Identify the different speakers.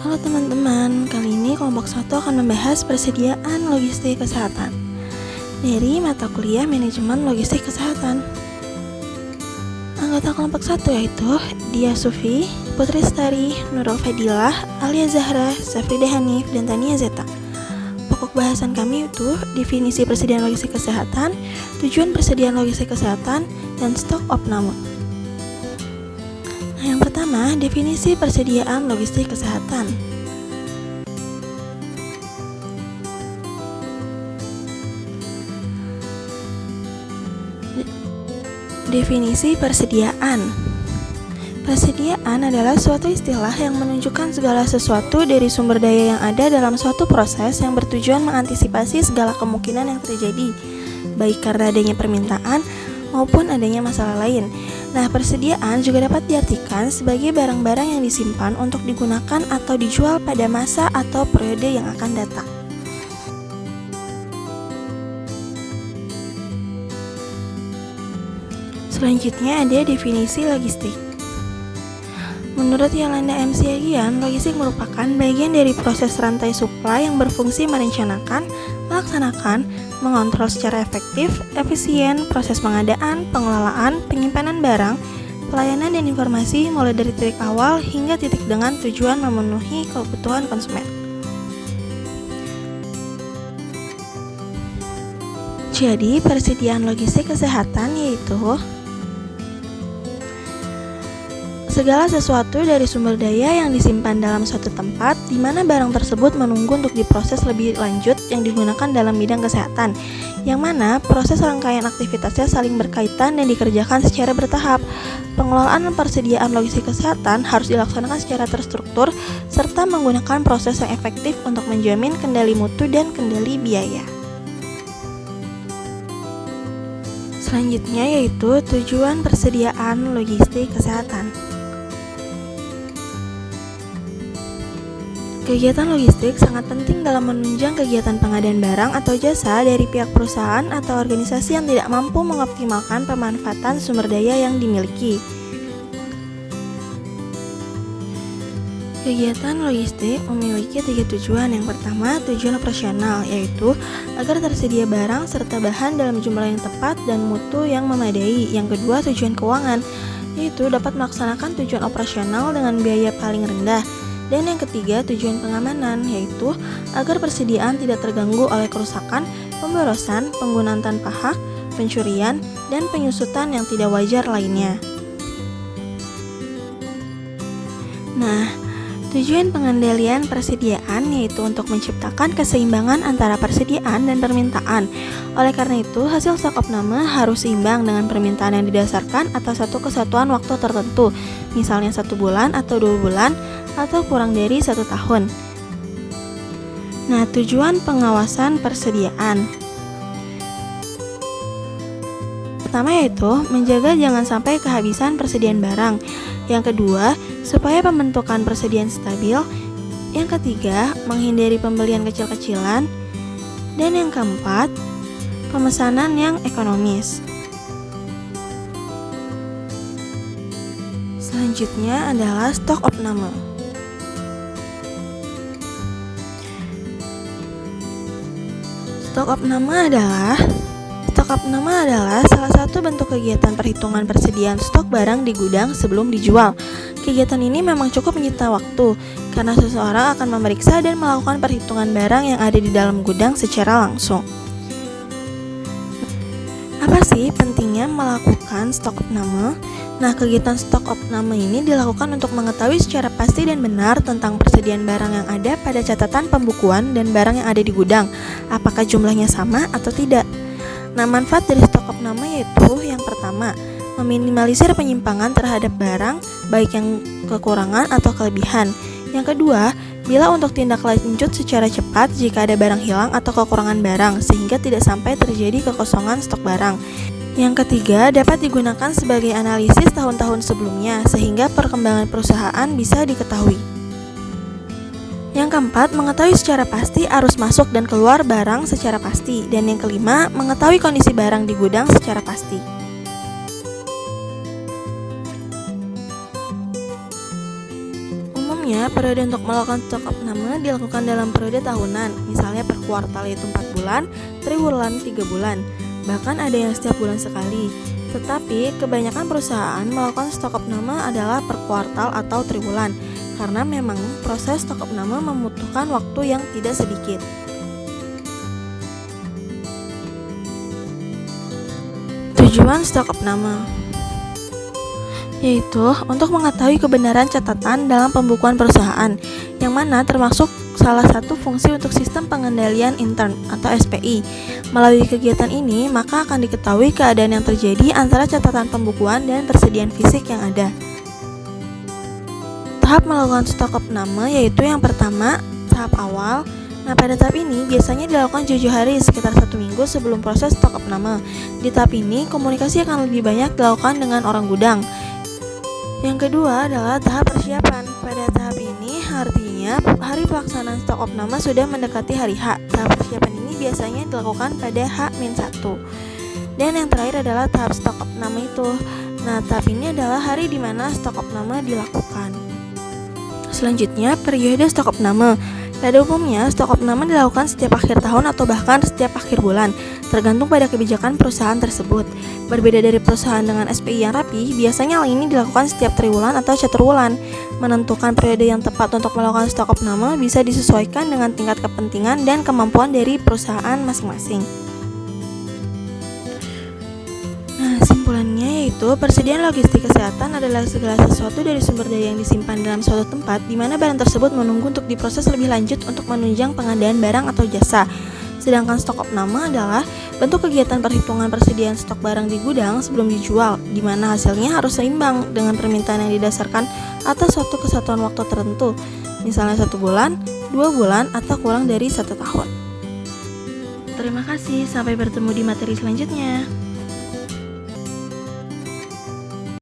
Speaker 1: Halo teman-teman, kali ini kelompok 1 akan membahas persediaan logistik kesehatan dari mata kuliah Manajemen Logistik Kesehatan. Anggota kelompok 1 yaitu Dia Sufi, Putri Lestari, Nurul Fadilah, Alia Zahra, Safrida Hanif, dan Tania Zeta. Pokok bahasan kami itu definisi persediaan logistik kesehatan, tujuan persediaan logistik kesehatan, dan stok opname. Yang pertama, definisi persediaan logistik kesehatan. Definisi persediaan. Persediaan adalah suatu istilah yang menunjukkan segala sesuatu dari sumber daya yang ada dalam suatu proses yang bertujuan mengantisipasi segala kemungkinan yang terjadi, baik karena adanya permintaan maupun adanya masalah lain. Nah, persediaan juga dapat diartikan sebagai barang-barang yang disimpan untuk digunakan atau dijual pada masa atau periode yang akan datang. Selanjutnya ada definisi logistik. Menurut Yolanda M. Siagian, logistik merupakan bagian dari proses rantai supply yang berfungsi merencanakan, melaksanakan, mengontrol secara efektif, efisien, proses pengadaan, pengelolaan, penyimpanan barang, pelayanan dan informasi mulai dari titik awal hingga titik dengan tujuan memenuhi kebutuhan konsumen. Jadi, persediaan logistik kesehatan yaitu segala sesuatu dari sumber daya yang disimpan dalam suatu tempat di mana barang tersebut menunggu untuk diproses lebih lanjut yang digunakan dalam bidang kesehatan, yang mana proses rangkaian aktivitasnya saling berkaitan dan dikerjakan secara bertahap. Pengelolaan persediaan logistik kesehatan harus dilaksanakan secara terstruktur serta menggunakan proses yang efektif untuk menjamin kendali mutu dan kendali biaya. Selanjutnya yaitu tujuan persediaan logistik kesehatan. Kegiatan logistik sangat penting dalam menunjang kegiatan pengadaan barang atau jasa dari pihak perusahaan atau organisasi yang tidak mampu mengoptimalkan pemanfaatan sumber daya yang dimiliki. Kegiatan logistik memiliki 3 tujuan. Yang pertama, tujuan operasional, yaitu agar tersedia barang serta bahan dalam jumlah yang tepat dan mutu yang memadai. Yang kedua, tujuan keuangan, yaitu dapat melaksanakan tujuan operasional dengan biaya paling rendah. Dan yang ketiga, tujuan pengamanan, yaitu agar persediaan tidak terganggu oleh kerusakan, pemborosan, penggunaan tanpa hak, pencurian, dan penyusutan yang tidak wajar lainnya. Nah, tujuan pengendalian persediaan yaitu untuk menciptakan keseimbangan antara persediaan dan permintaan. Oleh karena itu, hasil stok opname harus seimbang dengan permintaan yang didasarkan atas satu kesatuan waktu tertentu, misalnya 1 bulan atau 2 bulan, atau kurang dari 1 tahun. Nah, tujuan pengawasan persediaan. Pertama yaitu menjaga jangan sampai kehabisan persediaan barang. Yang kedua, supaya pembentukan persediaan stabil. Yang ketiga, menghindari pembelian kecil-kecilan. Dan yang keempat, pemesanan yang ekonomis. Selanjutnya adalah stok opname. Stok opname adalah salah satu bentuk kegiatan perhitungan persediaan stok barang di gudang sebelum dijual. Kegiatan ini memang cukup menyita waktu, karena seseorang akan memeriksa dan melakukan perhitungan barang yang ada di dalam gudang secara langsung. Apa sih pentingnya melakukan stok opname? Nah, kegiatan stok opname ini dilakukan untuk mengetahui secara pasti dan benar tentang persediaan barang yang ada pada catatan pembukuan dan barang yang ada di gudang, apakah jumlahnya sama atau tidak. Nah, manfaat dari stok opname yaitu yang pertama, meminimalisir penyimpangan terhadap barang, baik yang kekurangan atau kelebihan. Yang kedua, bila untuk tindak lanjut secara cepat jika ada barang hilang atau kekurangan barang, sehingga tidak sampai terjadi kekosongan stok barang. Yang ketiga, dapat digunakan sebagai analisis tahun-tahun sebelumnya, sehingga perkembangan perusahaan bisa diketahui. Yang keempat, mengetahui secara pasti arus masuk dan keluar barang secara pasti. Dan yang kelima, mengetahui kondisi barang di gudang secara pasti. Umumnya, periode untuk melakukan stok opname dilakukan dalam periode tahunan, misalnya per kuartal yaitu 4 bulan, triwulan 3 bulan, bahkan ada yang setiap bulan sekali. Tetapi, kebanyakan perusahaan melakukan stok opname adalah per kuartal atau triwulan, karena memang proses stok opname membutuhkan waktu yang tidak sedikit. Tujuan stok opname yaitu untuk mengetahui kebenaran catatan dalam pembukuan perusahaan, yang mana termasuk salah satu fungsi untuk sistem pengendalian intern atau SPI. Melalui kegiatan ini, maka akan diketahui keadaan yang terjadi antara catatan pembukuan dan persediaan fisik yang ada. Tahap melakukan stok opname yaitu yang pertama, tahap awal. Nah, pada tahap ini biasanya dilakukan 7 hari sekitar 1 minggu sebelum proses stok opname. Di tahap ini, komunikasi akan lebih banyak dilakukan dengan orang gudang. Yang kedua adalah tahap persiapan. Pada tahap ini artinya hari pelaksanaan stok opname sudah mendekati hari H. Tahap persiapan ini biasanya dilakukan pada H-1. Dan yang terakhir adalah tahap stok opname itu. Nah, tahap ini adalah hari di mana stok opname dilakukan. Selanjutnya, periode stok opname. Pada umumnya, stok opname dilakukan setiap akhir tahun atau bahkan setiap akhir bulan, tergantung pada kebijakan perusahaan tersebut. Berbeda dari perusahaan dengan SPI yang rapi, biasanya hal ini dilakukan setiap triwulan atau caturwulan. Menentukan periode yang tepat untuk melakukan stok opname bisa disesuaikan dengan tingkat kepentingan dan kemampuan dari perusahaan masing-masing. Nah, simpulannya yaitu persediaan logistik kesehatan adalah segala sesuatu dari sumber daya yang disimpan dalam suatu tempat di mana barang tersebut menunggu untuk diproses lebih lanjut untuk menunjang pengadaan barang atau jasa. Sedangkan stok opname adalah bentuk kegiatan perhitungan persediaan stok barang di gudang sebelum dijual, di mana hasilnya harus seimbang dengan permintaan yang didasarkan atas suatu kesatuan waktu tertentu, misalnya 1 bulan, 2 bulan, atau kurang dari 1 tahun. Terima kasih, sampai bertemu di materi selanjutnya.